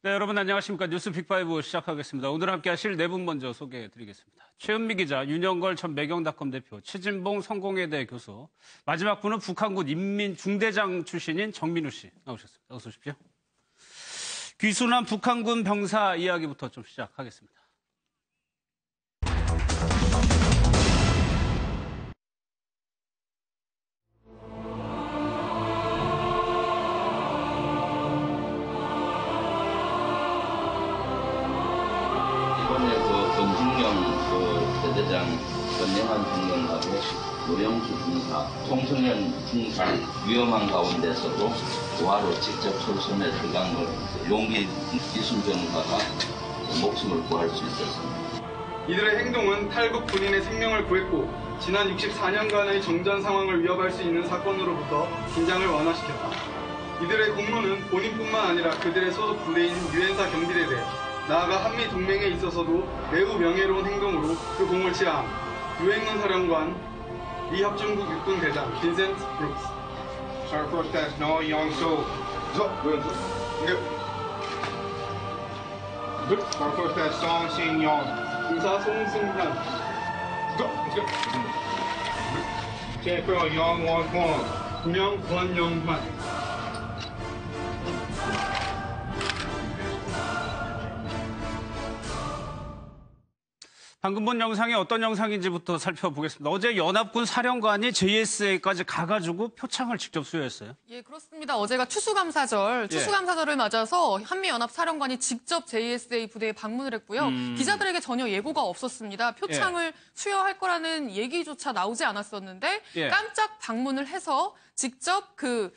네, 여러분 안녕하십니까. 뉴스 빅5 시작하겠습니다. 오늘 함께 하실 네 분 먼저 소개해드리겠습니다. 최은미 기자, 윤영걸 전 매경닷컴 대표, 최진봉 성공회대 교수, 마지막 분은 북한군 인민중대장 출신인 정민우 씨 나오셨습니다. 어서 오십시오. 귀순한 북한군 병사 이야기부터 좀 시작하겠습니다. 대대장 전명한 중령하고 노영수 중사, 송승현 중사 위험한 가운데서도 부하로 직접 철선에 들어간 걸 용기 있은 병사가 목숨을 구할 수 있었습니다. 이들의 행동은 탈북 군인의 생명을 구했고 지난 64년간의 정전 상황을 위협할 수 있는 사건으로부터 긴장을 완화시켰다. 이들의 공로는 본인뿐만 아니라 그들의 소속 부대인 유엔사 경비대대, 나아가 한미 동맹에 있어서도 매우 명예로운 행동으로 그 공을 치한 유엔군 사령관 리합중국 육군 대장 빈센트 브룩스. Sir, first that's no Young-soo. Sir, first that's Song Sing-yong. 중사 송승현. 제표 영원권. 구명 권영환. 방금 본 영상이 어떤 영상인지부터 살펴보겠습니다. 어제 연합군 사령관이 JSA까지 가가지고 표창을 직접 수여했어요. 예, 그렇습니다. 어제가 추수감사절을 맞아서 한미연합사령관이 직접 JSA 부대에 방문을 했고요. 기자들에게 전혀 예고가 없었습니다. 표창을 수여할 거라는 얘기조차 나오지 않았었는데 깜짝 방문을 해서 직접 그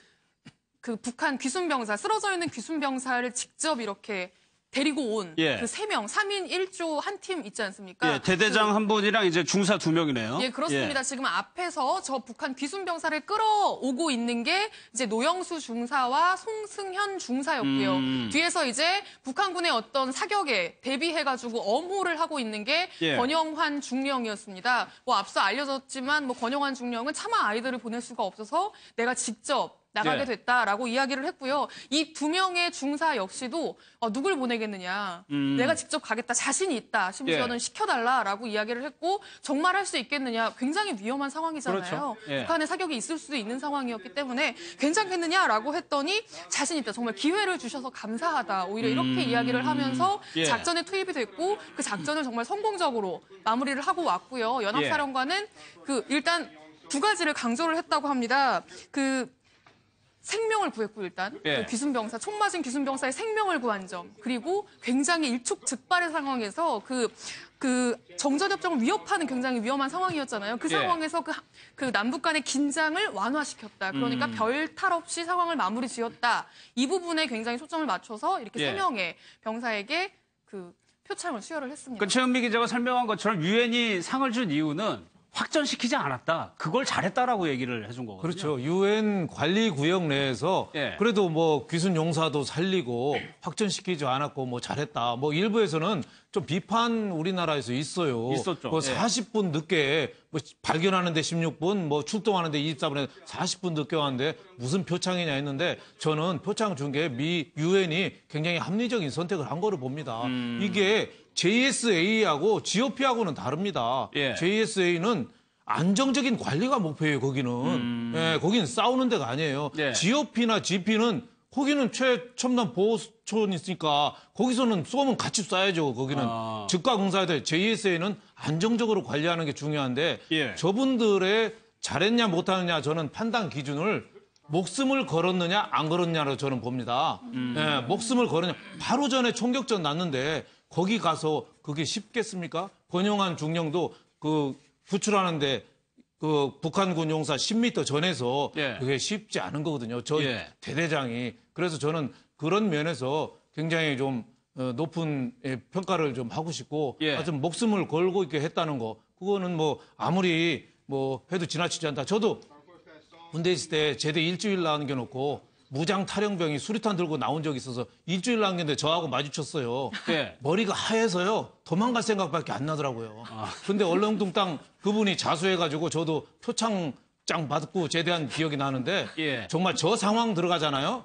북한 귀순병사, 쓰러져 있는 귀순병사를 직접 이렇게 데리고 온 그 3명, 3인 1조 한 팀 있지 않습니까? 예, 대대장 한 분이랑 이제 중사 2명이네요. 예, 그렇습니다. 지금 앞에서 저 북한 귀순병사를 끌어오고 있는 게 이제 노영수 중사와 송승현 중사였고요. 뒤에서 이제 북한군의 어떤 사격에 대비해가지고 엄호를 하고 있는 게 권영환 중령이었습니다. 뭐 앞서 알려졌지만 뭐 권영환 중령은 차마 아이들을 보낼 수가 없어서 내가 직접 나가게 됐다라고 이야기를 했고요. 이 2명의 중사 역시도 누굴 보내겠느냐. 내가 직접 가겠다. 자신이 있다. 심지어는 시켜달라라고 이야기를 했고 정말 할 수 있겠느냐. 굉장히 위험한 상황이잖아요. 그렇죠. 북한의 사격이 있을 수도 있는 상황이었기 때문에 괜찮겠느냐라고 했더니 자신 있다. 정말 기회를 주셔서 감사하다. 오히려 이렇게 이야기를 하면서 작전에 투입이 됐고 그 작전을 정말 성공적으로 마무리를 하고 왔고요. 연합사령관은 일단 2가지를 강조를 했다고 합니다. 생명을 구했고 일단 그 귀순병사, 총 맞은 귀순병사의 생명을 구한 점, 그리고 굉장히 일촉즉발의 상황에서 그 정전협정을 위협하는 굉장히 위험한 상황이었잖아요. 그 상황에서 그 남북 간의 긴장을 완화시켰다. 그러니까 별 탈 없이 상황을 마무리 지었다. 이 부분에 굉장히 초점을 맞춰서 이렇게 3명의 병사에게 그 표창을 수여를 했습니다. 최은미 기자가 설명한 것처럼 유엔이 상을 준 이유는 확전시키지 않았다. 그걸 잘했다라고 얘기를 해준 거거든요. 그렇죠. 유엔 관리 구역 내에서 그래도 뭐 귀순 용사도 살리고 확전시키지 않았고 뭐 잘했다. 뭐 일부에서는 좀 비판 우리나라에서 있어요. 있었죠. 40분 늦게 뭐 발견하는데 16분, 뭐 출동하는데 24분에 40분 늦게 왔는데 무슨 표창이냐 했는데 저는 표창 준 게 미 유엔이 굉장히 합리적인 선택을 한 거로 봅니다. 이게 JSA하고 GOP하고는 다릅니다. JSA는 안정적인 관리가 목표예요, 거기는. 거기는 싸우는 데가 아니에요. GOP나 GP는 거기는 최첨단 보호촌이 있으니까 거기서는 쏘면 같이 쏴야죠, 거기는. 즉각 응사해야 돼. JSA는 안정적으로 관리하는 게 중요한데 저분들의 잘했냐 못하느냐 저는 판단 기준을 목숨을 걸었느냐 안 걸었냐로 저는 봅니다. 목숨을 걸었냐. 바로 전에 총격전 났는데 거기 가서 그게 쉽겠습니까? 권영환 중령도 구출하는데 북한군 용사 10m 전에서 그게 쉽지 않은 거거든요. 저 대대장이. 그래서 저는 그런 면에서 굉장히 좀 높은 평가를 좀 하고 싶고 하여튼 목숨을 걸고 이렇게 했다는 거 그거는 뭐 아무리 뭐 해도 지나치지 않다. 저도 군대 있을 때 제대 일주일 남겨놓고 무장 탈영병이 수류탄 들고 나온 적이 있어서 일주일 남겼는데 저하고 마주쳤어요. 머리가 하얘서요. 도망갈 생각밖에 안 나더라고요. 근데 얼렁뚱땅 그분이 자수해가지고 저도 표창장 받고 제대한 기억이 나는데 정말 저 상황 들어가잖아요.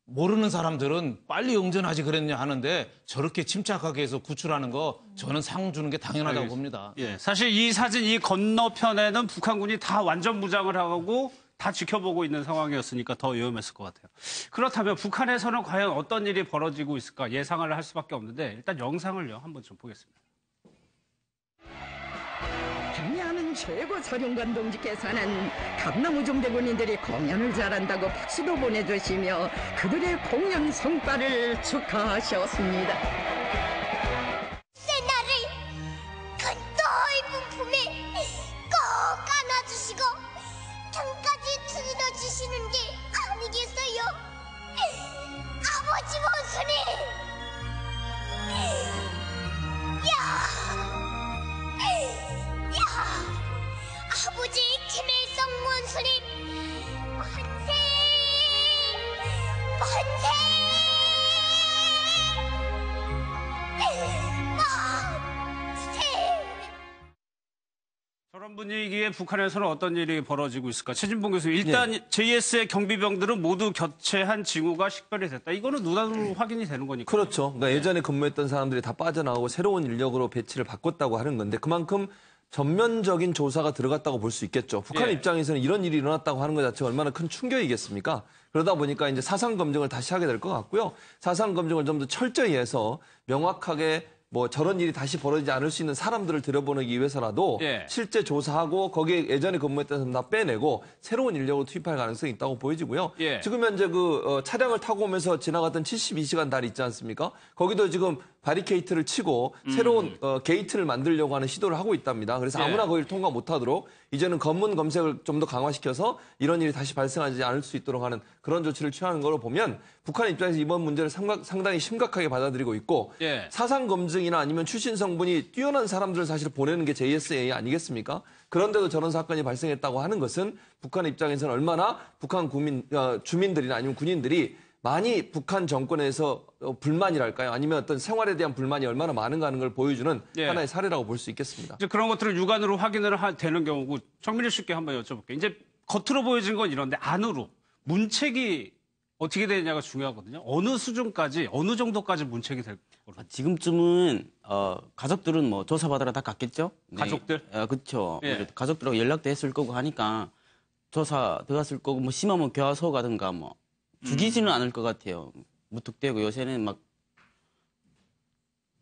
모르는 사람들은 빨리 응전하지 그랬냐 하는데 저렇게 침착하게 해서 구출하는 거 저는 상 주는 게 당연하다고 봅니다. 예, 사실 이 사진 이 건너편에는 북한군이 다 완전 무장을 하고 다 지켜보고 있는 상황이었으니까 더 위험했을 것 같아요. 그렇다면 북한에서는 과연 어떤 일이 벌어지고 있을까 예상을 할 수밖에 없는데 일단 영상을요 한번 좀 보겠습니다. 경례하는 최고 사령관 동지께서는 감나무 중대군인들이 공연을 잘한다고 박수도 보내주시며 그들의 공연 성과를 축하하셨습니다. 나를 그 넓은 품에 꼭 안아주시고 등까지 들어주시는 게 아니겠어요? 아버지 원수님! 아버지 김일성 원수님 만세! 만세! 만세! 저런 분위기에 북한에서는 어떤 일이 벌어지고 있을까? 최진봉 교수, 일단 JS의 경비병들은 모두 교체한 징후가 식별이 됐다. 이거는 눈으로 확인이 되는 거니까. 그렇죠. 그러니까 예전에 근무했던 사람들이 다 빠져나오고 새로운 인력으로 배치를 바꿨다고 하는 건데 그만큼 전면적인 조사가 들어갔다고 볼 수 있겠죠. 북한 입장에서는 이런 일이 일어났다고 하는 것 자체가 얼마나 큰 충격이겠습니까? 그러다 보니까 이제 사상 검증을 다시 하게 될 것 같고요. 사상 검증을 좀 더 철저히 해서 명확하게 뭐 저런 일이 다시 벌어지지 않을 수 있는 사람들을 들여보내기 위해서라도 실제 조사하고 거기에 예전에 근무했던 사람 다 빼내고 새로운 인력을 투입할 가능성이 있다고 보여지고요. 지금 현재 차량을 타고 오면서 지나갔던 72시간 다리 있지 않습니까? 거기도 지금 바리케이트를 치고 새로운 게이트를 만들려고 하는 시도를 하고 있답니다. 그래서 아무나 거기를 통과 못하도록 이제는 검문 검색을 좀 더 강화시켜서 이런 일이 다시 발생하지 않을 수 있도록 하는 그런 조치를 취하는 걸로 보면 북한 입장에서 이번 문제를 상당히 심각하게 받아들이고 있고 사상 검증이나 아니면 출신 성분이 뛰어난 사람들을 사실 보내는 게 JSA 아니겠습니까? 그런데도 저런 사건이 발생했다고 하는 것은 북한 입장에서는 얼마나 북한 주민들이나 아니면 군인들이 많이 북한 정권에서 불만이랄까요? 아니면 어떤 생활에 대한 불만이 얼마나 많은가 하는 걸 보여주는 하나의 사례라고 볼 수 있겠습니다. 이제 그런 것들을 육안으로 확인을 되는 경우고 정민희 씨께 한번 여쭤볼게요. 이제 겉으로 보여진 건 이런데 안으로 문책이 어떻게 되느냐가 중요하거든요. 어느 수준까지, 어느 정도까지 문책이 될 거로? 지금쯤은 가족들은 뭐 조사받으러 다 갔겠죠? 네. 가족들? 그렇죠. 가족들하고 연락도 했을 거고 하니까 조사 들어갔을 거고 뭐 심하면 교화소 가든가 뭐 죽이지는 않을 것 같아요. 무턱대고 요새는 막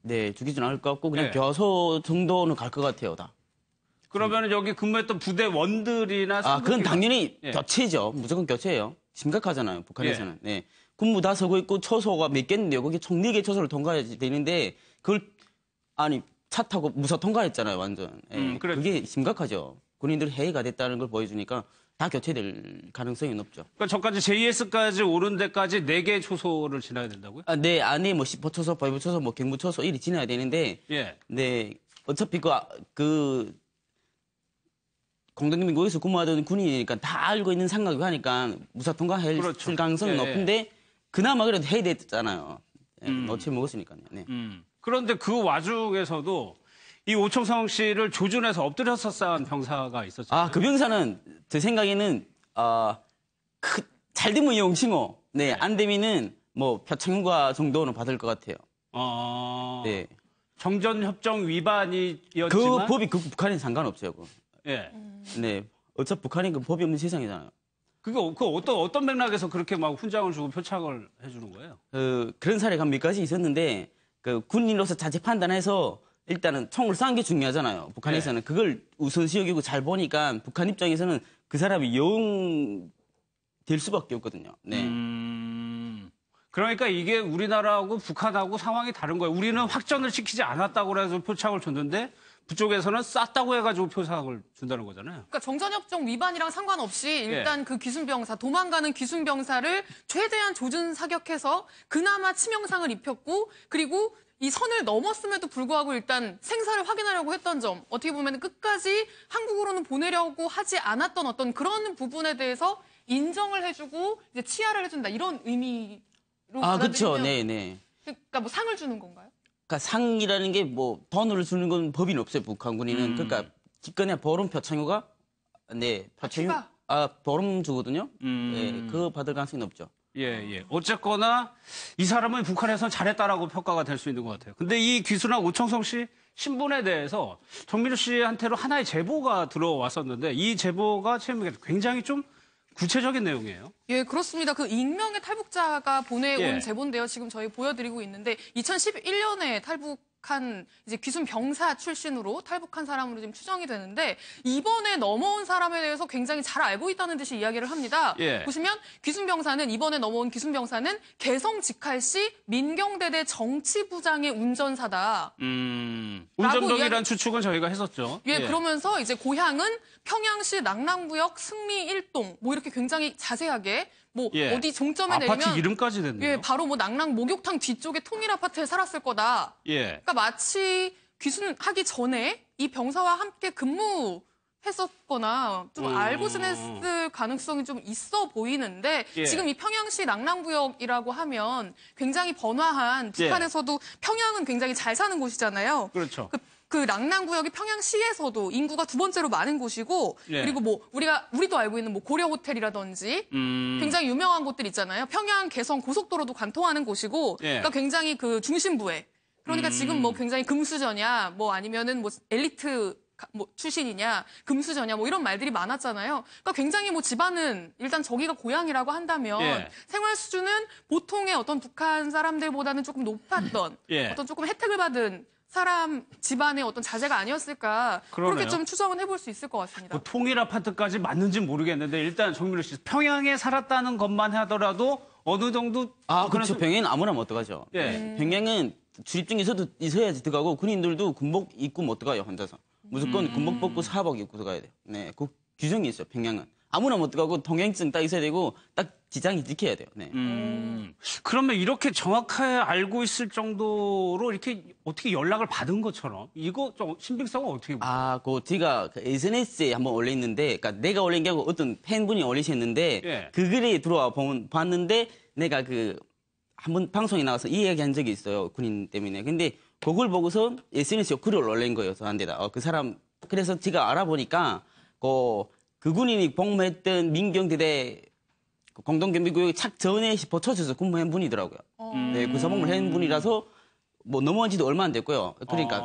죽이지는 않을 것 같고 그냥 교화소 정도는 갈 것 같아요, 다. 그러면 여기 근무했던 부대원들이나 그건 당연히 교체죠. 무조건 교체예요. 심각하잖아요, 북한에서는. 군무 다 서고 있고 초소가 몇 개인데요. 거기 총 4개 초소를 통과해야 되는데 그걸 차 타고 무사 통과했잖아요, 완전. 그게 심각하죠. 군인들 해이가 됐다는 걸 보여주니까 다 교체될 가능성이 높죠. 그러니까 저까지 JS까지 오는 데까지 4개의 초소를 지나야 된다고요? 네, 안에 뭐 10호초소, 8호초소, 뭐 경부초소 이리 지나야 되는데 어차피 공동민국에서 근무하던 군인이니까 다 알고 있는 상황이고 하니까 무사 통과할 가능성이 높은데 그나마 그래도 해야 됐잖아요. 어차피 먹었으니까요. 그런데 그 와중에서도 이 오총성 씨를 조준해서 엎드려서 쌓은 병사가 있었죠. 그 병사는 제 생각에는 잘 되면 영칭호, 안 되면은 뭐 표창과 정도는 받을 것 같아요. 정전협정 위반이었지만 그 법이 북한에는 상관없어요. 어차피 북한이 그 법이 없는 세상이잖아요. 그게 어떤 맥락에서 그렇게 막 훈장을 주고 표창을 해주는 거예요? 그런 사례가 몇 가지 있었는데 군인으로서 자체 판단해서 일단은 총을 쏴는 게 중요하잖아요. 북한에서는 그걸 우선시 여기고 잘 보니까 북한 입장에서는 그 사람이 영 될 수밖에 없거든요. 그러니까 이게 우리나라하고 북한하고 상황이 다른 거예요. 우리는 확전을 시키지 않았다고 해서 표창을 줬는데 그쪽에서는 쌌다고 해가지고 표창을 준다는 거잖아요. 그러니까 정전협정 위반이랑 상관없이 일단 그 기순병사, 도망가는 기순병사를 최대한 조준 사격해서 그나마 치명상을 입혔고 그리고 이 선을 넘었음에도 불구하고 일단 생사를 확인하려고 했던 점, 어떻게 보면 끝까지 한국으로는 보내려고 하지 않았던 어떤 그런 부분에 대해서 인정을 해주고 이제 치하를 해준다 이런 의미로 그렇죠. 그러니까 뭐 상을 주는 건가요? 그러니까 상이라는 게 뭐 돈을 주는 건 법이 없어요. 북한 군인은. 그러니까 기껏해야 보름 표창유가 보름 주거든요. 그거 받을 가능성이 높죠. 예. 어쨌거나 이 사람은 북한에선 잘했다라고 평가가 될 수 있는 것 같아요. 근데 이 귀순한 오청성 씨 신분에 대해서 정민우 씨한테로 하나의 제보가 들어왔었는데 이 제보가 굉장히 좀 구체적인 내용이에요. 예, 그렇습니다. 그 익명의 탈북자가 보내온 예. 제보인데요. 지금 저희 보여드리고 있는데 2011년에 탈북한 이제 귀순 병사 출신으로 탈북한 사람으로 지금 추정이 되는데 이번에 넘어온 사람에 대해서 굉장히 잘 알고 있다는 듯이 이야기를 합니다. 예. 보시면 귀순 병사는 이번에 넘어온 귀순 병사는 개성 직할시 민경대대 정치부장의 운전사다. 운전병이라는 추측은 저희가 했었죠. 예, 그러면서 이제 고향은 평양시 낙랑구역 승리 1동 뭐 이렇게 굉장히 자세하게 뭐 예. 어디 종점에 아파트 내리면 이름까지 됐네요. 예, 바로 뭐 낙랑 목욕탕 뒤쪽에 통일 아파트에 살았을 거다. 예. 그러니까 마치 귀순하기 전에 이 병사와 함께 근무했었거나 좀 알고 지냈을 가능성이 좀 있어 보이는데 예. 지금 이 평양시 낙랑구역이라고 하면 굉장히 번화한 북한에서도 평양은 굉장히 잘 사는 곳이잖아요. 그렇죠. 그 랑낭구역이 평양시에서도 인구가 두 번째로 많은 곳이고 예. 그리고 뭐 우리도 알고 있는 뭐 고려 호텔이라든지 굉장히 유명한 곳들 있잖아요. 평양 개성 고속도로도 관통하는 곳이고 예. 그러니까 굉장히 그 중심부에 그러니까 지금 뭐 굉장히 금수저냐 뭐 아니면은 뭐 엘리트 뭐 출신이냐 금수저냐 뭐 이런 말들이 많았잖아요. 그러니까 굉장히 뭐 집안은 일단 저기가 고향이라고 한다면 예. 생활 수준은 보통의 어떤 북한 사람들보다는 조금 높았던 예. 어떤 조금 혜택을 받은 사람 집안의 어떤 자제가 아니었을까 그러네요. 그렇게 좀 추정은 해볼 수 있을 것 같습니다. 뭐 통일 아파트까지 맞는지는 모르겠는데 일단 정민우 씨 평양에 살았다는 것만 하더라도 어느 정도 그렇죠. 평양은 아무나 못 들어가죠. 예. 평양은 출입증이 있어야지 들어가고 군인들도 군복 입고 못 들어가요, 혼자서. 무조건 군복 벗고 사복 입고 들어가야 돼요. 네, 그 규정이 있어요, 평양은. 아무나 못 들어가고 통행증 딱 있어야 되고 딱 지장이 지켜야 돼요. 네. 그러면 이렇게 정확하게 알고 있을 정도로 이렇게 어떻게 연락을 받은 것처럼 이거 좀 신빙성은 어떻게 보세요? 제가 SNS에 한번 올렸는데, 그러니까 내가 올린 게 아니고 어떤 팬분이 올리셨는데, 예. 그 글이 들어와 봤는데, 내가 한번 방송에 나가서 이야기 한 적이 있어요. 군인 때문에. 근데 그걸 보고서 SNS에 글을 올린 거예요. 저한테다. 그 사람. 그래서 제가 알아보니까, 그 군인이 복무했던 민경대대 공동경비구역 착 전에 포처에서 근무한 분이더라고요. 네, 구사복무를 한 분이라서 뭐 넘어온 지도 얼마 안 됐고요. 그러니까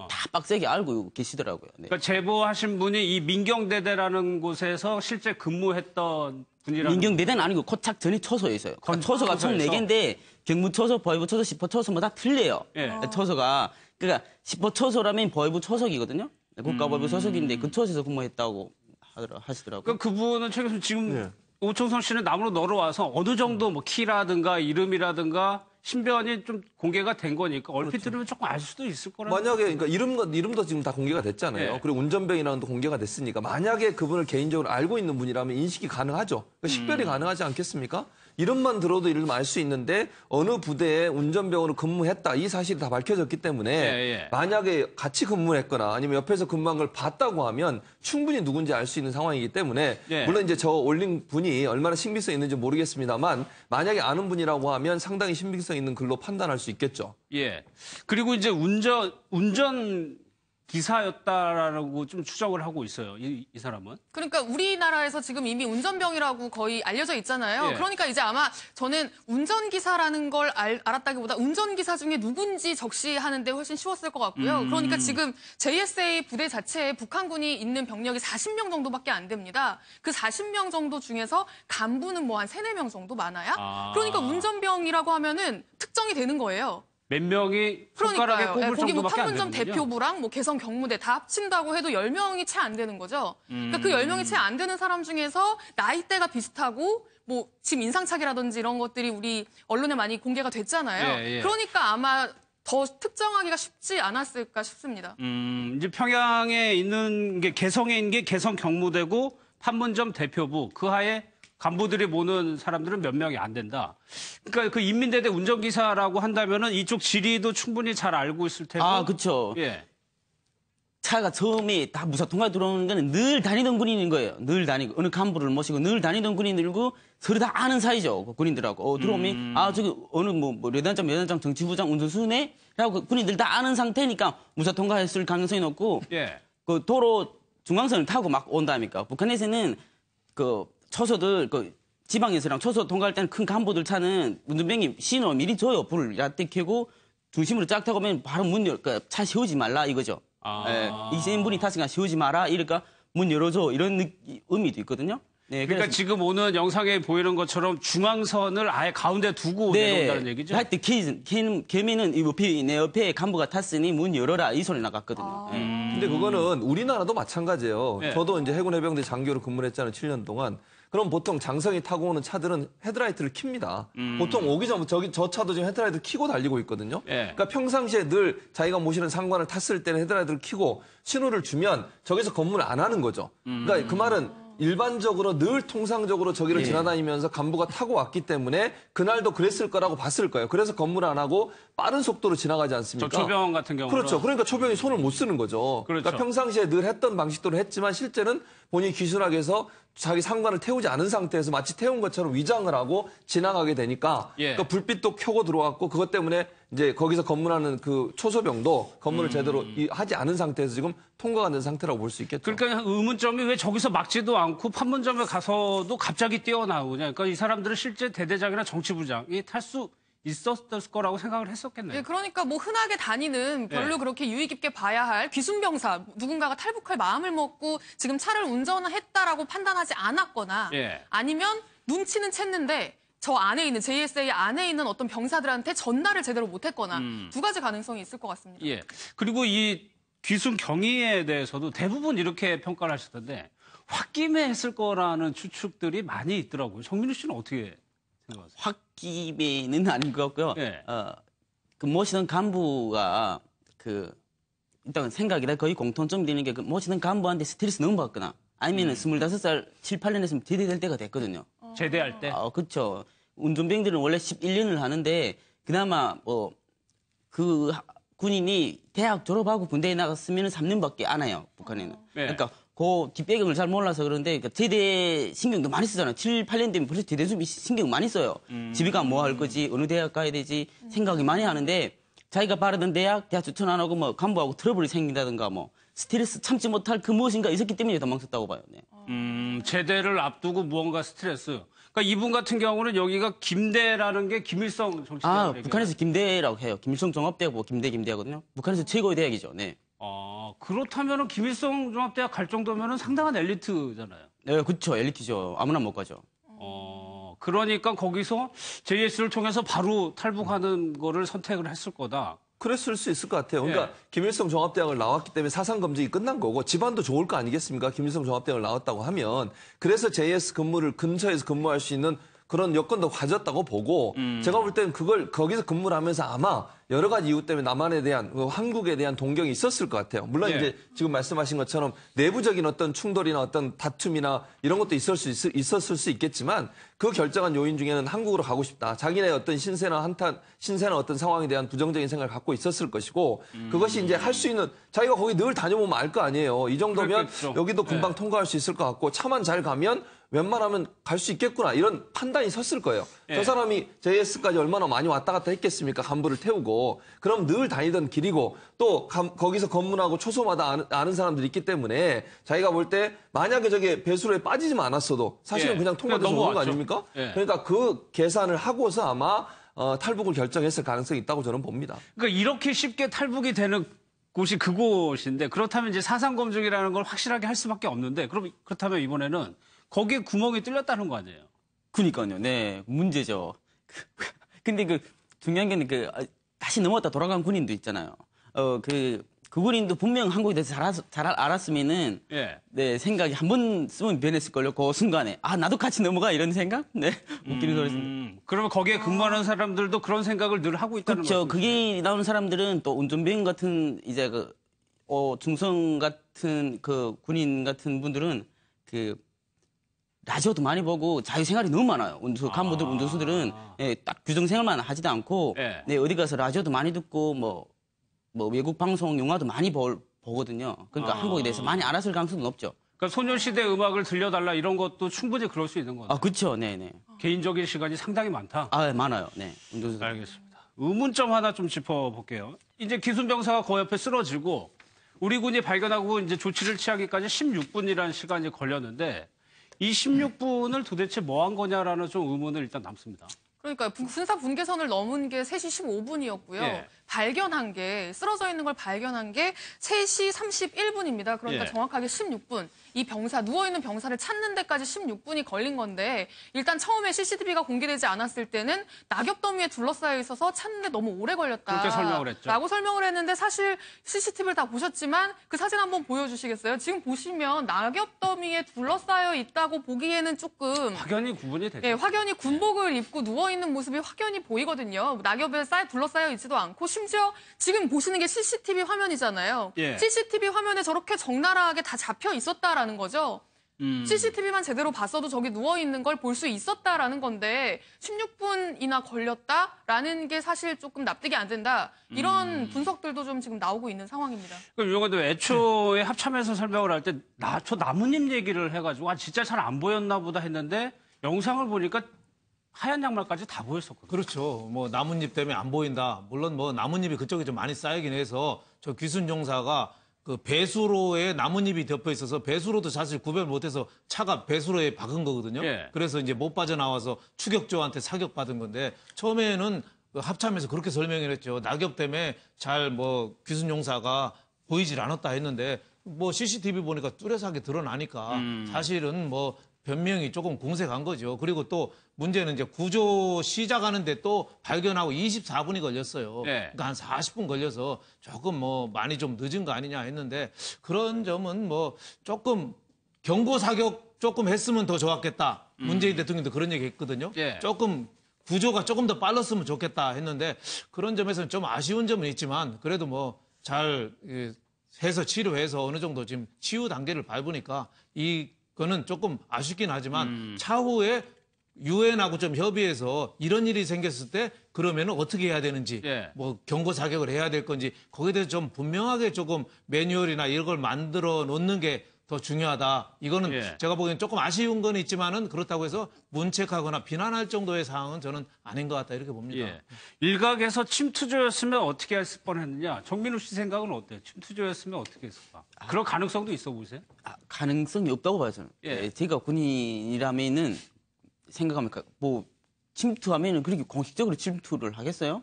다 빡세게 알고 계시더라고요. 네. 그러니까 제보하신 분이 이 민경대대라는 곳에서 실제 근무했던 분이라는 민경대대는 아니고 코착 전에 초소에 있어요. 그러니까 초소가 총 초소에서? 4개인데 경무초소, 보위부초소, 시포초소 뭐 다 틀려요. 예. 초소가. 그러니까 시포초소라면 보위부 초속이거든요. 국가보위부 소속인데 그 초소에서 근무했다고 하시더라고요. 그러니까 그분은 최 교수님 지금 오청성 씨는 남으로 놀러와서 어느 정도 뭐 키라든가 이름이라든가 신변이 좀 공개가 된 거니까 얼핏 들으면 조금 알 수도 있을 거라고. 만약에 그러니까 이름도 지금 다 공개가 됐잖아요. 예. 그리고 운전병이라는 것도 공개가 됐으니까 만약에 그분을 개인적으로 알고 있는 분이라면 인식이 가능하죠. 그러니까 식별이 가능하지 않겠습니까? 이름만 들어도 이름 알 수 있는데 어느 부대에 운전병으로 근무했다 이 사실이 다 밝혀졌기 때문에 예. 만약에 같이 근무했거나 아니면 옆에서 근무한 걸 봤다고 하면 충분히 누군지 알 수 있는 상황이기 때문에 예. 물론 이제 저 올린 분이 얼마나 신빙성 있는지 모르겠습니다만 만약에 아는 분이라고 하면 상당히 신빙성 있는 글로 판단할 수 있겠죠. 예. 그리고 이제 운전 기사였다라고 좀 추정을 하고 있어요. 이 사람은. 그러니까 우리나라에서 지금 이미 운전병이라고 거의 알려져 있잖아요. 예. 그러니까 이제 아마 저는 운전기사라는 걸 알았다기보다 운전기사 중에 누군지 적시하는데 훨씬 쉬웠을 것 같고요. 그러니까 지금 JSA 부대 자체에 북한군이 있는 병력이 40명 정도밖에 안 됩니다. 그 40명 정도 중에서 간부는 뭐 한 3, 4명 정도 많아야? 그러니까 운전병이라고 하면은 특정이 되는 거예요. 몇 명이 손가락에 그러니까요. 꼽을 거기 뭐 정도밖에 안 판문점 되는군요. 대표부랑 뭐 개성 경무대 다 합친다고 해도 10명이 채 안 되는 거죠. 그러니까 그 10명이 채 안 되는 사람 중에서 나이대가 비슷하고 뭐 지금 인상착이라든지 이런 것들이 우리 언론에 많이 공개가 됐잖아요. 예. 그러니까 아마 더 특정하기가 쉽지 않았을까 싶습니다. 이제 평양에 있는 게 개성에 있는 게 개성 경무대고 판문점 대표부 그 하에 간부들이 모는 사람들은 몇 명이 안 된다. 그러니까 그 인민대대 운전기사라고 한다면은 이쪽 지리도 충분히 잘 알고 있을 테고. 그렇죠. 예. 차가 처음에 다 무사 통과에 들어오는 거는 늘 다니던 군인인 거예요. 늘 다니고 어느 간부를 모시고 늘 다니던 군인들고 서로 다 아는 사이죠. 그 군인들하고 들어오면 저기 어느 뭐 여단장 정치부장 운전수네 라고 군인들 다 아는 상태니까 무사 통과했을 가능성이 높고 예. 그 도로 중앙선을 타고 막 온다니까. 북한에서는 그 초소들 지방에서랑 초소 통과할 때는 큰 간부들 차는 운전병이 신호 미리 줘요. 불을 야때 켜고 중심으로 쫙 타고 오면 바로 그러니까 차 세우지 말라 이거죠. 이세인분이 탔으니까 세우지 마라 이러니까 문 열어줘 이런 의미도 있거든요. 네, 그러니까 그래서 지금 오는 영상에 보이는 것처럼 중앙선을 아예 가운데 두고 내려온다는 얘기죠? 할때 개미는 내 옆에 간부가 탔으니 문 열어라 이 소리 나갔거든요. 네. 근데 그거는 우리나라도 마찬가지예요. 네. 저도 이제 해군 해병대 장교로 근무를 했잖아요. 7년 동안. 그럼 보통 장성이 타고 오는 차들은 헤드라이트를 킵니다. 보통 오기 전부터 저 차도 지금 헤드라이트를 켜고 달리고 있거든요. 예. 그러니까 평상시에 늘 자기가 모시는 상관을 탔을 때는 헤드라이트를 켜고 신호를 주면 저기서 검문을 안 하는 거죠. 그러니까 그 말은 일반적으로 늘 통상적으로 저기를 지나다니면서 간부가 타고 왔기 때문에 그날도 그랬을 거라고 봤을 거예요. 그래서 검문을 안 하고 빠른 속도로 지나가지 않습니까? 저 초병 같은 경우는. 그렇죠. 그러니까 초병이 손을 못 쓰는 거죠. 그렇죠. 그러니까 평상시에 늘 했던 방식대로 했지만 실제는 본인이 귀순하게 해서 자기 상관을 태우지 않은 상태에서 마치 태운 것처럼 위장을 하고 지나가게 되니까 예. 그러니까 불빛도 켜고 들어왔고 그것 때문에 이제 거기서 검문하는 그 초소병도 검문을 제대로 하지 않은 상태에서 지금 통과가 된 상태라고 볼 수 있겠죠. 그러니까 의문점이 왜 저기서 막지도 않고 판문점에 가서도 갑자기 뛰어나오냐. 그러니까 이 사람들은 실제 대대장이나 정치부장이 탈 수 있었을 거라고 생각을 했었겠네요. 예, 그러니까 뭐 흔하게 다니는 별로 그렇게 유의 깊게 봐야 할 귀순병사 누군가가 탈북할 마음을 먹고 지금 차를 운전했다라고 판단하지 않았거나 예. 아니면 눈치는 챘는데 저 안에 있는 JSA 안에 있는 어떤 병사들한테 전달을 제대로 못했거나 두 가지 가능성이 있을 것 같습니다. 예. 그리고 이 귀순 경위에 대해서도 대부분 이렇게 평가를 하셨던데 홧김에 했을 거라는 추측들이 많이 있더라고요. 정민우 씨는 어떻게 생각하세요? 홧김에는 아닌 것 같고요. 예. 그 모시던 간부가 일단 생각이다 거의 공통점 되는 게 그 모시던 간부한테 스트레스 너무 받거나 아니면은 25살, 7, 8년 했으면 제대될 때가 됐거든요. 제대할 때? 그렇죠. 운전병들은 원래 11년을 하는데 그나마 그 군인이 대학 졸업하고 군대에 나갔으면 3년밖에 안 해요. 북한에는. 네. 그러니까 그 뒷배경을 잘 몰라서 그런데 그러니까 제대 신경도 많이 쓰잖아요. 7, 8년 되면 벌써 제대 준비 신경 많이 써요. 집에 가면 뭐 할 거지, 어느 대학 가야 되지 생각이 많이 하는데 자기가 바르던 대학 추천 안 하고 뭐 간부하고 트러블이 생긴다든가 뭐 스트레스 참지 못할 그 무엇인가 있었기 때문에 도망쳤다고 봐요. 네. 제대를 앞두고 무언가 스트레스. 그러니까 이분 같은 경우는 여기가 김대라는 게 김일성 정치대학. 북한에서 김대라고 해요. 김일성 종합대학 뭐 김대하거든요. 북한에서 최고의 대학이죠. 네. 그렇다면은 김일성 종합대학 갈 정도면은 상당한 엘리트잖아요. 네, 그렇죠. 엘리트죠. 아무나 못 가죠. 그러니까 거기서 JS를 통해서 바로 탈북하는 거를 선택을 했을 거다. 그랬을 수 있을 것 같아요. 그러니까 예. 김일성 종합대학을 나왔기 때문에 사상 검증이 끝난 거고 집안도 좋을 거 아니겠습니까? 김일성 종합대학을 나왔다고 하면 그래서 JS 근무를 근처에서 근무할 수 있는 그런 여건도 가졌다고 보고 제가 볼 때는 그걸 거기서 근무를 하면서 아마 여러 가지 이유 때문에 남한에 대한 한국에 대한 동경이 있었을 것 같아요. 물론 예. 이제 지금 말씀하신 것처럼 내부적인 어떤 충돌이나 어떤 다툼이나 이런 것도 있었을 수 있겠지만 그 결정한 요인 중에는 한국으로 가고 싶다. 자기네 어떤 신세나 어떤 상황에 대한 부정적인 생각을 갖고 있었을 것이고 그것이 이제 할 수 있는 자기가 거기 늘 다녀보면 알 거 아니에요. 이 정도면 그렇겠죠. 여기도 금방 예. 통과할 수 있을 것 같고 차만 잘 가면 웬만하면 갈 수 있겠구나 이런 판단이 섰을 거예요. 예. 저 사람이 JS까지 얼마나 많이 왔다 갔다 했겠습니까? 간부를 태우고. 그럼 늘 다니던 길이고 또 거기서 검문하고 초소마다 아는 사람들이 있기 때문에 자기가 볼 때 만약에 저게 배수로에 빠지지만 않았어도 사실은 예. 그냥 통과돼서 그냥 오는 거 넘어왔죠. 아닙니까? 예. 그러니까 그 계산을 하고서 아마 탈북을 결정했을 가능성이 있다고 저는 봅니다. 그러니까 이렇게 쉽게 탈북이 되는 곳이 그곳인데 그렇다면 이제 사상 검증이라는 걸 확실하게 할 수밖에 없는데 그렇다면 이번에는 거기에 구멍이 뚫렸다는 거 아니에요? 그니까요. 네. 문제죠. 근데 중요한 게 다시 넘어왔다 돌아간 군인도 있잖아요. 그 군인도 분명 한국에 대해서 잘 알았으면은 예. 네, 생각이 한 번 쓰면 변했을걸요. 그 순간에. 나도 같이 넘어가 이런 생각? 네. 웃기는 소리였습니다. 그러면 거기에 근무하는 사람들도 그런 생각을 늘 하고 있다는 그렇죠. 거죠. 그게 나오는 사람들은 또 운전병 같은 이제 중성 같은 군인 같은 분들은 라디오도 많이 보고 자유생활이 너무 많아요. 간부들, 운전수들은 딱 규정생활만 하지도 않고 예. 네, 어디 가서 라디오도 많이 듣고 뭐 외국 방송, 영화도 많이 보거든요. 그러니까 한국에 대해서 많이 알았을 가능성은 높죠. 그러니까 소녀시대 음악을 들려달라 이런 것도 충분히 그럴 수 있는 거죠. 그렇죠. 네네. 개인적인 시간이 상당히 많다. 많아요. 네. 운전수. 알겠습니다. 의문점 하나 좀 짚어볼게요. 이제 기순병사가 그 옆에 쓰러지고 우리 군이 발견하고 이제 조치를 취하기까지 16분이라는 시간이 걸렸는데 이 16분을 도대체 뭐 한 거냐라는 좀 의문은 일단 남습니다. 그러니까 군사 분계선을 넘은 게 3시 15분이었고요. 예. 발견한 게 쓰러져 있는 걸 발견한 게 3시 31분입니다. 그러니까 예. 정확하게 16분. 이 병사 누워있는 병사를 찾는 데까지 16분이 걸린 건데 일단 처음에 CCTV가 공개되지 않았을 때는 낙엽 더미에 둘러싸여 있어서 찾는데 너무 오래 걸렸다. 그렇게 설명을 했죠. 라고 설명을 했는데 사실 CCTV를 다 보셨지만 그 사진 한번 보여주시겠어요? 지금 보시면 낙엽 더미에 둘러싸여 있다고 보기에는 조금 확연히 구분이 되죠. 예, 확연히 군복을 입고 누워있는 모습이 확연히 보이거든요. 낙엽에 둘러싸여 있지도 않고 심지어 지금 보시는 게 CCTV 화면이잖아요. 예. CCTV 화면에 저렇게 적나라하게 다 잡혀 있었다라는 거죠. CCTV만 제대로 봤어도 저기 누워있는 걸 볼 수 있었다라는 건데 16분이나 걸렸다라는 게 사실 조금 납득이 안 된다. 이런 분석들도 좀 지금 나오고 있는 상황입니다. 그럼 이거도 애초에 합참에서 설명을 할 때 저 나뭇잎 얘기를 해가지고 진짜 잘 안 보였나 보다 했는데 영상을 보니까 하얀 양말까지 다 보였었거든요. 그렇죠. 뭐 나뭇잎 때문에 안 보인다. 물론 뭐 나뭇잎이 그쪽에 좀 많이 쌓이긴 해서 저 귀순종사가 그 배수로에 나뭇잎이 덮여 있어서 배수로도 사실 구별 못해서 차가 배수로에 박은 거거든요. 예. 그래서 이제 못 빠져나와서 추격조한테 사격받은 건데 처음에는 그 합참에서 그렇게 설명을 했죠. 낙엽 때문에 잘 뭐 귀순용사가 보이질 않았다 했는데 뭐 CCTV 보니까 뚜렷하게 드러나니까 사실은 뭐 변명이 조금 공색한 거죠. 그리고 또 문제는 이제 구조 시작하는데 또 발견하고 24분이 걸렸어요. 네. 그러니까 한 40분 걸려서 조금 뭐 많이 좀 늦은 거 아니냐 했는데 그런 점은 뭐 조금 경고 사격 조금 했으면 더 좋았겠다. 문재인 대통령도 그런 얘기 했거든요. 예. 조금 구조가 조금 더 빨랐으면 좋겠다 했는데 그런 점에서는 좀 아쉬운 점은 있지만 그래도 뭐 잘 해서 치료해서 어느 정도 지금 치유 단계를 밟으니까 이거는 조금 아쉽긴 하지만 차후에 유엔하고 좀 협의해서 이런 일이 생겼을 때 그러면은 어떻게 해야 되는지 예. 뭐 경고 사격을 해야 될 건지 거기에 대해서 좀 분명하게 조금 매뉴얼이나 이런 걸 만들어 놓는 게 더 중요하다. 이거는 예. 제가 보기엔 조금 아쉬운 건 있지만은 그렇다고 해서 문책하거나 비난할 정도의 상황은 저는 아닌 것 같다 이렇게 봅니다. 예. 일각에서 침투조였으면 어떻게 했을 뻔했느냐. 정민우 씨 생각은 어때요? 침투조였으면 어떻게 했을까? 그런 가능성도 있어 보이세요? 가능성이 없다고 봐요, 저는. 예. 예, 제가 군인이라면은 생각하면 뭐 침투하면은 그렇게 공식적으로 침투를 하겠어요?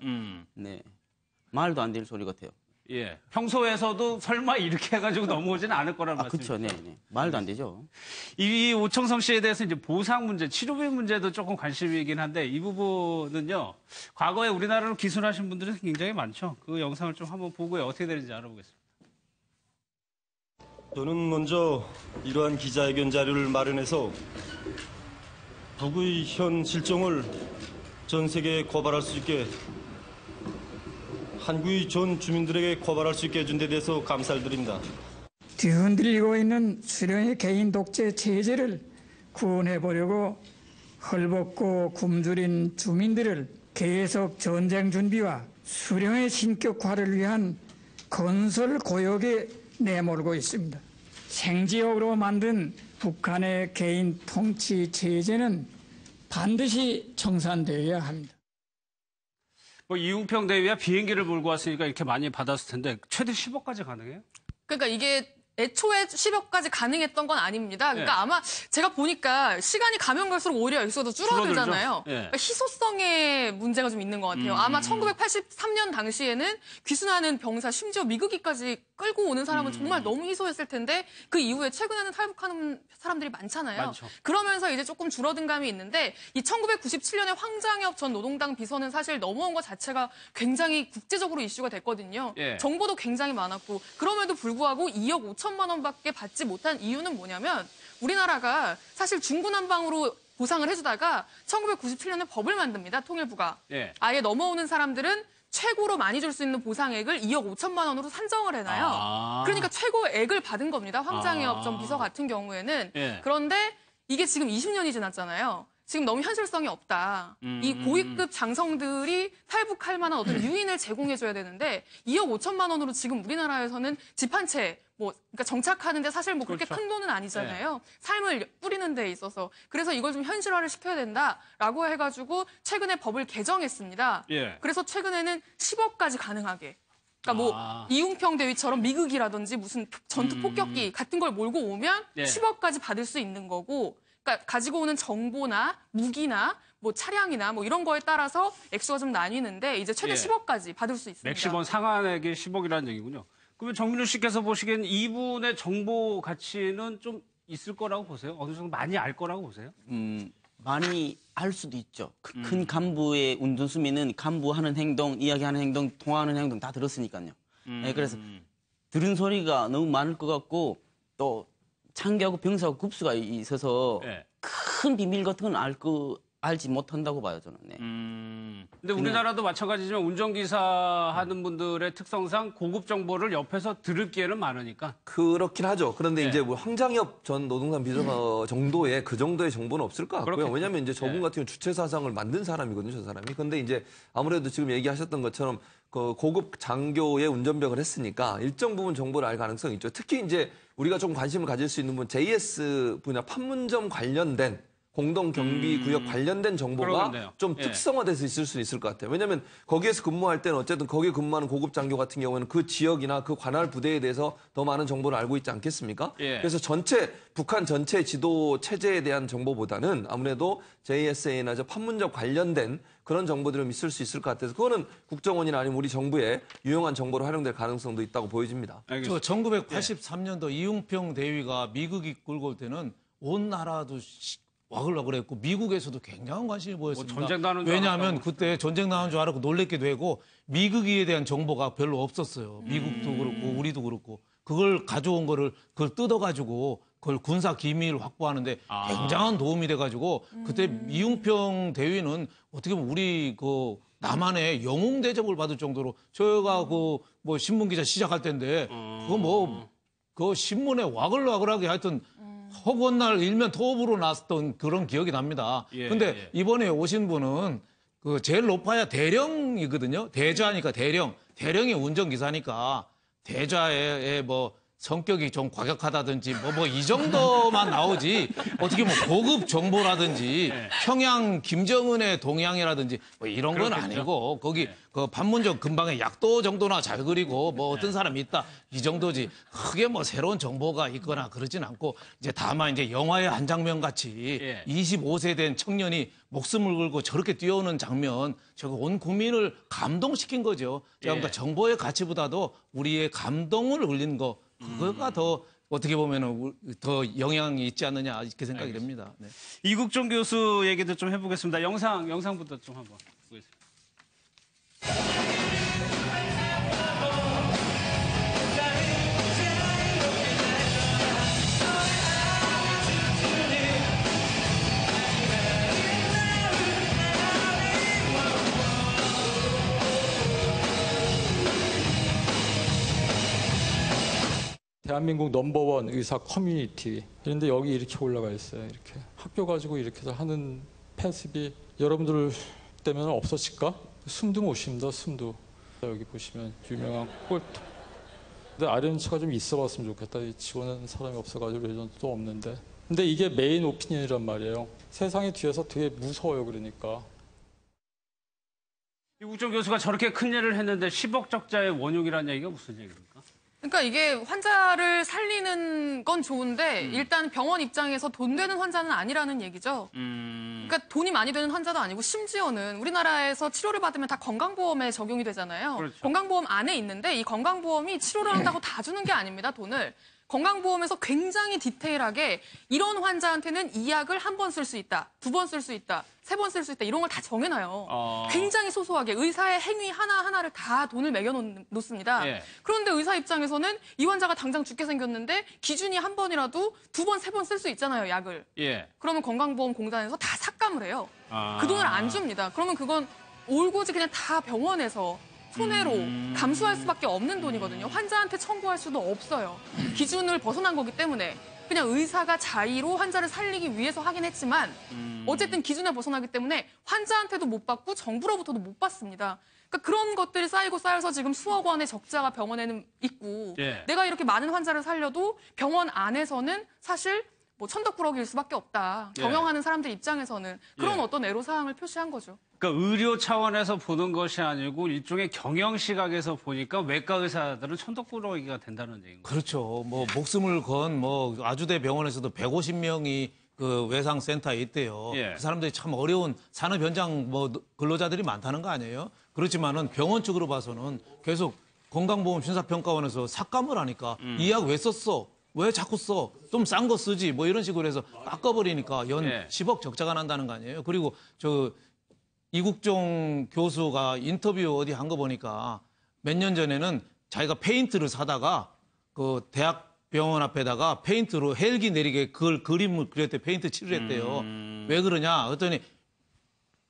네. 말도 안 되는 소리 같아요. 예. 평소에서도 설마 이렇게 해가지고 넘어오지는 않을 거라는 말씀이죠. 그렇죠. 네, 네. 말도 안 되죠. 이 오청성 씨에 대해서 이제 보상 문제, 치료비 문제도 조금 관심이긴 한데 이 부분은요. 과거에 우리나라로 기순하신 분들이 굉장히 많죠. 그 영상을 좀 한번 보고요. 어떻게 되는지 알아보겠습니다. 저는 먼저 이러한 기자회견 자료를 마련해서 북의 현 실정을 전 세계에 고발할 수 있게 한국의 전 주민들에게 고발할 수 있게 해준 데 대해서 감사를 드립니다. 뒤흔들리고 있는 수령의 개인 독재 체제를 구원해보려고 헐벗고 굶주린 주민들을 계속 전쟁 준비와 수령의 신격화를 위한 건설 고역에 내몰고 있습니다. 생지역으로 만든 북한의 개인 통치 체제는 반드시 청산되어야 합니다. 뭐 이웅평 대위가 비행기를 몰고 왔으니까 이렇게 많이 받았을 텐데 최대 10억까지 가능해요? 그러니까 이게 애초에 10억까지 가능했던 건 아닙니다. 그러니까 예. 아마 제가 보니까 시간이 가면 갈수록 오히려 액수도 줄어들잖아요. 예. 그러니까 희소성의 문제가 좀 있는 것 같아요. 아마 1983년 당시에는 귀순하는 병사, 심지어 미국기까지 끌고 오는 사람은 정말 너무 희소했을 텐데 그 이후에 최근에는 탈북하는 사람들이 많잖아요. 많죠. 그러면서 이제 조금 줄어든 감이 있는데 이 1997년에 황장엽 전 노동당 비서는 사실 넘어온 것 자체가 굉장히 국제적으로 이슈가 됐거든요. 예. 정보도 굉장히 많았고 그럼에도 불구하고 2억 5천만 원밖에 받지 못한 이유는 뭐냐면 우리나라가 사실 중구난방으로 보상을 해주다가 1997년에 법을 만듭니다. 통일부가. 예. 아예 넘어오는 사람들은 최고로 많이 줄 수 있는 보상액을 2억 5천만 원으로 산정을 해놔요. 아. 그러니까 최고액을 받은 겁니다. 황장엽 전 비서 같은 경우에는. 예. 그런데 이게 지금 20년이 지났잖아요. 지금 너무 현실성이 없다. 이 고위급 장성들이 탈북할 만한 어떤 유인을 제공해줘야 되는데 2억 5천만 원으로 지금 우리나라에서는 집 한 채, 그러니까 정착하는데 사실 뭐 그렇게 그렇죠. 큰 돈은 아니잖아요. 삶을 뿌리는 데 있어서. 그래서 이걸 좀 현실화를 시켜야 된다라고 해가지고 최근에 법을 개정했습니다. 예. 그래서 최근에는 10억까지 가능하게. 그러니까 뭐 이웅평 대위처럼 미국이라든지 무슨 전투 폭격기 같은 걸 몰고 오면 예. 10억까지 받을 수 있는 거고 그러니까 가지고 오는 정보나 무기나 뭐 차량이나 뭐 이런 거에 따라서 액수가 좀 나뉘는데 이제 최대 10억까지 받을 수 있습니다. 맥시멈 상한액이 10억이라는 얘기군요. 그러면 정민우 씨께서 보시기엔 이분의 정보 가치는 좀 있을 거라고 보세요? 어느 정도 많이 알 거라고 보세요? 많이 알 수도 있죠. 큰 간부의 운전수미는 간부 하는 행동, 이야기하는 행동, 통화하는 행동 다 들었으니까요. 네, 그래서 들은 소리가 너무 많을 것 같고 또 창기하고 병사하고 급수가 있어서 큰 비밀 같은 건 알지 못한다고 봐요, 저는. 네. 근데 우리나라도 마찬가지지만 운전기사 하는 분들의 특성상 고급 정보를 옆에서 들을 기회는 많으니까. 그렇긴 하죠. 그런데 이제 뭐 황장엽 전 노동산 비서관 정도의 그 정도의 정보는 없을 것 같고요. 그렇겠죠. 왜냐하면 이제 저분 같은 경우 주체 사상을 만든 사람이거든요, 저 사람이. 근데 이제 아무래도 지금 얘기하셨던 것처럼 그 고급 장교의 운전병을 했으니까 일정 부분 정보를 알 가능성이 있죠. 특히 이제 우리가 좀 관심을 가질 수 있는 분 JS 분야 판문점 관련된 공동경비구역 관련된 정보가 그러겠네요. 좀 특성화돼서 있을 수 있을 것 같아요. 왜냐하면 거기에서 근무할 때는 어쨌든 거기에 근무하는 고급 장교 같은 경우에는 그 지역이나 그 관할 부대에 대해서 더 많은 정보를 알고 있지 않겠습니까? 그래서 북한 전체 지도 체제에 대한 정보보다는 아무래도 JSA나 판문점 관련된 그런 정보들은 있을 수 있을 것 같아서 그거는 국정원이나 아니면 우리 정부의 유용한 정보로 활용될 가능성도 있다고 보여집니다. 저 1983년도 이웅평 대위가 미국이 끌고 올 때는 온 나라도 와글와글 했고 미국에서도 굉장한 관심이 보였습니다. 전쟁 나는 줄 왜냐하면 알았다고. 그때 전쟁 나는 줄 알았고 놀랬기도 하고 미국에 대한 정보가 별로 없었어요. 미국도 그렇고 우리도 그렇고 그걸 가져온 거를 그걸 뜯어가지고 그걸 군사 기밀을 확보하는데 굉장한 도움이 돼가지고 그때 이웅평 대위는 어떻게 보면 우리 그 남한의 영웅 대접을 받을 정도로 저희가 그 뭐 신문 기자 시작할 때인데 그거 그 신문에 와글와글하게 하여튼 허구한 날 일면 토업으로 났던 그런 기억이 납니다. 근데 이번에 오신 분은 그 제일 높아야 대령이거든요. 대좌니까 대령이 운전기사니까 대좌의 뭐 성격이 좀 과격하다든지 뭐 이 정도만 나오지 어떻게 뭐 고급 정보라든지 평양 김정은의 동향이라든지 뭐 이런 건 그렇겠죠. 아니고 거기 그 판문점 근방에 약도 정도나 잘 그리고 뭐 어떤 사람이 있다 이 정도지 크게 뭐 새로운 정보가 있거나 그러진 않고 이제 다만 이제 영화의 한 장면 같이 25세 된 청년이 목숨을 걸고 저렇게 뛰어오는 장면 저거 온 국민을 감동시킨 거죠. 그러니까 정보의 가치보다도 우리의 감동을 울린 거 그거가 더 어떻게 보면은 더 영향이 있지 않느냐 이렇게 생각이 됩니다. 네. 이국종 교수 얘기도 좀 해보겠습니다. 영상부터 좀 한번 보겠습니다. 대한민국 넘버원 의사 커뮤니티 이런데 여기 이렇게 올라가 있어요. 이렇게 학교 가지고 이렇게 해서 하는 팬습이 여러분들 때문에 없어질까? 숨도 못 쉰다. 숨도. 여기 보시면 유명한 꼴통. 근데 아련치가 좀 있어봤으면 좋겠다. 지원하는 사람이 없어가지고 예전 또 없는데. 근데 이게 메인 오피니언이란 말이에요. 세상의 뒤에서 되게 무서워요. 그러니까. 이국종 교수가 저렇게 큰 일을 했는데 10억 적자의 원흉이라는 얘기가 무슨 얘기입니까? 그러니까 이게 환자를 살리는 건 좋은데 일단 병원 입장에서 돈 되는 환자는 아니라는 얘기죠. 그러니까 돈이 많이 되는 환자도 아니고 심지어는 우리나라에서 치료를 받으면 다 건강보험에 적용이 되잖아요. 그렇죠. 건강보험 안에 있는데 이 건강보험이 치료를 한다고 다 주는 게 아닙니다. 돈을. 건강보험에서 굉장히 디테일하게 이런 환자한테는 이 약을 한 번 쓸 수 있다, 2번 쓸 수 있다, 3번 쓸 수 있다 이런 걸 다 정해놔요. 굉장히 소소하게 의사의 행위 하나하나를 다 돈을 매겨놓습니다. 그런데 의사 입장에서는 이 환자가 당장 죽게 생겼는데 기준이 한 번이라도 2번, 3번 쓸 수 있잖아요, 약을. 그러면 건강보험공단에서 다 삭감을 해요. 그 돈을 안 줍니다. 그러면 그건 올고지 그냥 다 병원에서 손해로 감수할 수밖에 없는 돈이거든요. 환자한테 청구할 수도 없어요. 기준을 벗어난 거기 때문에 그냥 의사가 자의로 환자를 살리기 위해서 하긴 했지만 어쨌든 기준을 벗어나기 때문에 환자한테도 못 받고 정부로부터도 못 받습니다. 그러니까 그런 것들이 쌓이고 쌓여서 지금 수억 원의 적자가 병원에는 있고 내가 이렇게 많은 환자를 살려도 병원 안에서는 사실 뭐 천덕꾸러기일 수밖에 없다. 경영하는 사람들 입장에서는 그런 어떤 애로사항을 표시한 거죠. 그러니까 의료 차원에서 보는 것이 아니고 일종의 경영 시각에서 보니까 외과 의사들은 천덕꾸러기가 된다는 얘기인 거죠. 그렇죠. 뭐 목숨을 건 뭐 아주대 병원에서도 150명이 그 외상센터에 있대요. 예. 그 사람들이 참 어려운 산업 현장 뭐 근로자들이 많다는 거 아니에요? 그렇지만은 병원 측으로 봐서는 계속 건강보험 심사평가원에서 삭감을 하니까 이 약 왜 썼어? 왜 자꾸 써? 좀 싼 거 쓰지. 뭐 이런 식으로 해서 깎아버리니까 연 예. 10억 적자가 난다는 거 아니에요? 그리고 저 이국종 교수가 인터뷰 어디 한 거 보니까 몇 년 전에는 자기가 페인트를 사다가 그 대학병원 앞에다가 페인트로 헬기 내리게 그걸 그림을 그렸대. 페인트 칠을 했대요. 왜 그러냐? 그랬더니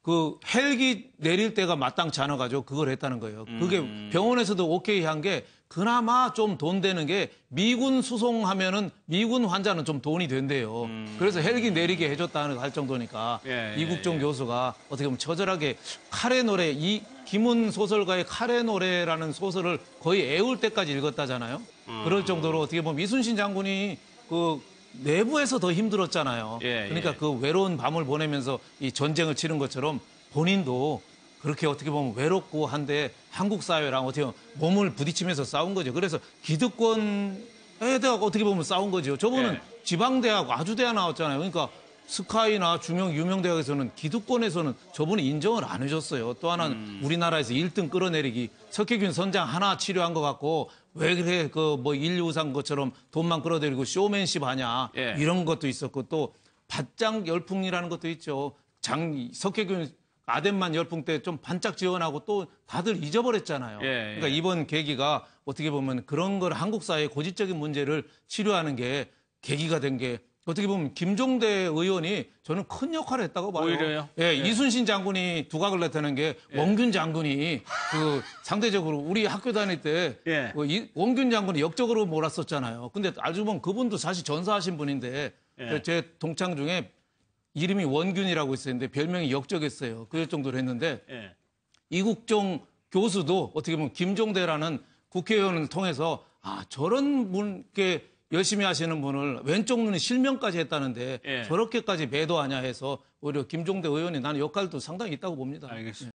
그 헬기 내릴 때가 마땅치 않아가지고 그걸 했다는 거예요. 그게 병원에서도 오케이 한 게 그나마 좀 돈 되는 게 미군 수송하면은 미군 환자는 좀 돈이 된대요. 그래서 헬기 내리게 해줬다는 할 정도니까 이국종 교수가 어떻게 보면 처절하게 칼의 노래, 이 김훈 소설가의 칼의 노래라는 소설을 거의 애울 때까지 읽었다잖아요. 그럴 정도로 어떻게 보면 이순신 장군이 그 내부에서 더 힘들었잖아요. 그러니까 그 외로운 밤을 보내면서 이 전쟁을 치른 것처럼 본인도 그렇게 어떻게 보면 외롭고 한데 한국 사회랑 어떻게 보면 몸을 부딪히면서 싸운 거죠. 그래서 기득권에다가 어떻게 보면 싸운 거죠. 저분은 지방대학, 아주대학 나왔잖아요. 그러니까 스카이나 유명 대학에서는 기득권에서는 저분이 인정을 안 해줬어요. 또 하나는 우리나라에서 1등 끌어내리기 석회균 선장 하나 치료한 것 같고 왜 그래 그 뭐 인류상 것처럼 돈만 끌어들이고 쇼맨십 하냐 이런 것도 있었고 또 밭장 열풍이라는 것도 있죠. 석회균 아덴만 열풍 때 좀 반짝 지원하고 또 다들 잊어버렸잖아요. 그러니까 이번 계기가 어떻게 보면 그런 걸 한국 사회의 고질적인 문제를 치료하는 게 계기가 된 게 어떻게 보면 김종대 의원이 저는 큰 역할을 했다고 봐요. 오히려요? 이순신 장군이 두각을 나타낸 게 원균 장군이 그 상대적으로 우리 학교 다닐 때 원균 장군이 역적으로 몰았었잖아요. 근데 알고 보면 그분도 사실 전사하신 분인데 제 동창 중에 이름이 원균이라고 있었는데 별명이 역적이었어요. 그럴 정도로 했는데 이국종 교수도 어떻게 보면 김종대라는 국회의원을 통해서 아 저런 분께 열심히 하시는 분을 왼쪽 눈이 실명까지 했다는데 저렇게까지 매도하냐 해서 오히려 김종대 의원이 나는 역할도 상당히 있다고 봅니다. 알겠습니다.